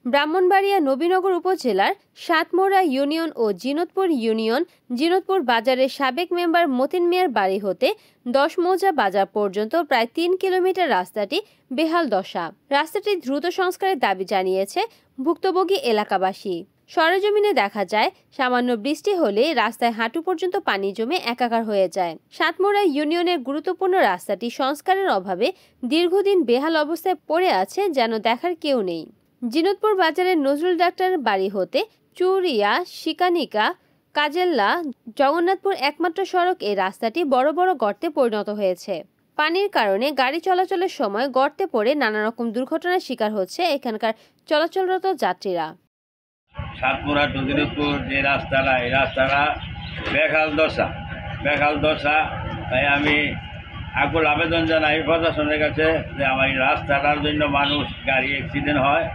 ব্রাহ্মণবাড়িয়া নবীনগর উপজেলার সাতমোড়া ইউনিয়ন ও জিনতপুর ইউনিয়ন জিনতপুর বাজারের সাবেক মেম্বার মতিন মিয়ার বাড়ি হতে 10 মৌজা বাজার পর্যন্ত প্রায় 3 কিলোমিটার রাস্তাটি বেহাল দশা। রাস্তাটি দ্রুত সংস্কারের দাবি জানিয়েছে ভুক্তভোগী এলাকাবাসী। সরেজমিনে দেখা যায়, সামান্য বৃষ্টি হলে রাস্তায় হাঁটু পর্যন্ত পানি জমে একাকার হয়ে যায়। সাতমোড়া ইউনিয়নের গুরুত্বপূর্ণ রাস্তাটি সংস্কারের অভাবে দীর্ঘদিন বেহাল অবস্থায় পড়ে আছে, যেন দেখার কেউ নেই। জিনতপুর বাজারের নজরুল ডাক্তারের বাড়ি হতে চুরিয়া, শিকানিকা, কাজেল্লা, জগন্নাথপুর একমাত্র সড়ক এই রাস্তাটি বড় বড় গর্তে পরিণত হয়েছে। পানির কারণে গাড়ি চলাচলের সময় গর্তে পড়ে নানা রকম দুর্ঘটনার শিকার হচ্ছে এখানকার চলাচলরত যাত্রীরা। সাতমোড়া টু জিনতপুর যে রাস্তাটা, এই রাস্তাটা বেকাল দশা। তাই আমি আকুল আবেদন জানাই প্রশাসনের কাছে যে আমার এই রাস্তাটার জন্য মানুষ গাড়ি অ্যাক্সিডেন্ট হয়।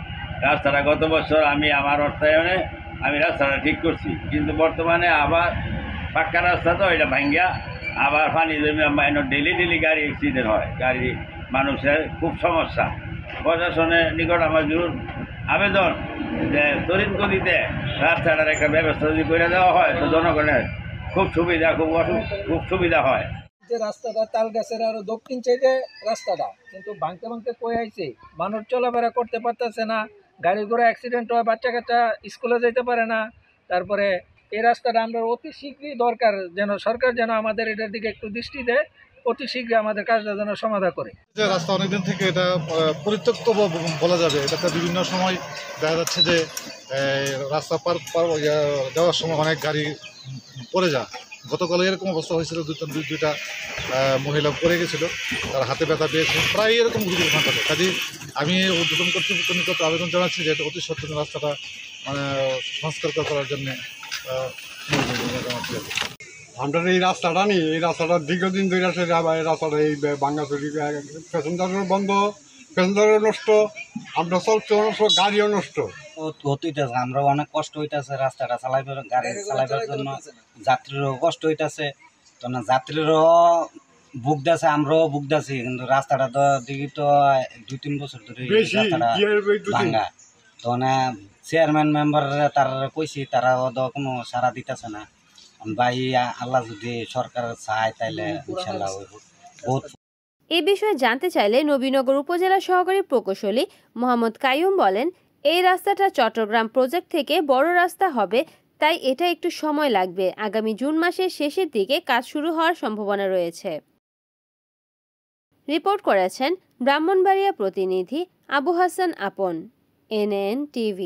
রাস্তাটা গত বছর আমি আমার অর্থায়নে আমি রাস্তাটা ঠিক করছি, কিন্তু বর্তমানে আবার পাক্কা রাস্তা তো এটা ভাঙ্গিয়া আবার পানি জমে ডেলি গাড়ি অ্যাক্সিডেন্ট হয়। গাড়ি মানুষের খুব সমস্যা। প্রশাসনের নিকট আমার জরুর আবেদন যে তড়িৎ গতিতে রাস্তাটার একটা ব্যবস্থা যদি করে দেওয়া হয় তো জনগণের খুব সুবিধা হয়। যে রাস্তাটা তাল গাছের আরো দক্ষিণ সাইডে রাস্তাটা কিন্তু ভাঙতে কয়ে আইছে, মানুষ চলাফেরা করতে পারতেছে না, গাড়ি ঘোড়া অ্যাক্সিডেন্ট হয়, বাচ্চা কাচ্চা স্কুলে যেতে পারে না। তারপরে এই রাস্তাটা আমরা অতি শীঘ্রই দরকার, যেন সরকার যেন আমাদের এটার দিকে একটু দৃষ্টি দেয়, অতি শীঘ্রই আমাদের কাজটা যেন সমাধান করে। যে রাস্তা অনেকদিন থেকে এটা পরিত্যক্ত বলা যাবে। এটাতে বিভিন্ন সময় দেখা যাচ্ছে যে রাস্তা পার দেওয়ার সময় অনেক গাড়ি পড়ে যায়। গতকাল এরকম অবস্থা হয়েছিল, দুইটা মহিলা পড়ে গেছিল, তার হাতে ব্যথা পেয়েছে, প্রায় এরকম ঘটনা ঘটে। কাজে আমি উদ্বোধন কর্তৃপক্ষের নিকট আবেদন জানাচ্ছি যে অতি সত্তর রাস্তাটা সংস্কার করার জন্য। আমরা এই রাস্তাটা নেই, এই রাস্তাটা দীর্ঘদিন ধরে আছে। রাস্তাটা এই বাঙ্গাচুরি প্যাসেঞ্জারও বন্ধ, প্যাসেঞ্জারও নষ্ট, আমরা চলছেও নষ্ট, গাড়িও নষ্ট হইতেছে। আমরা অনেক কষ্ট হইতেছে রাস্তাটা চালাইবার, গাড়ি চালাইবার জন্য যাত্রীরও কষ্ট হইতেছে। তো না যাত্রীরও ভুগতেছে, আমরাও ভুগতেছি, কিন্তু রাস্তাটা তো দিকে তো 2-3 বছর ধরে রাস্তাটা ভাঙ্গা। তো না চেয়ারম্যান মেম্বার তার কইছি, তারা তো কোনো সাড়া দিতেছে না। ভাই আল্লাহ যদি সরকার চায় তাইলে ইনশাআল্লাহ বহুত। এ বিষয়ে জানতে চাইলে নবীনগর উপজেলা সহকারী প্রকৌশলী মোহাম্মদ কাইয়ুম বলেন, এই রাস্তাটা চট্টগ্রাম প্রজেক্ট থেকে বড় রাস্তা হবে, তাই এটা একটু সময় লাগবে। আগামী জুন মাসের শেষের দিকে কাজ শুরু হওয়ার সম্ভাবনা রয়েছে। রিপোর্ট করেছেন ব্রাহ্মণবাড়িয়া প্রতিনিধি আবু হাসান আপন, NN TV।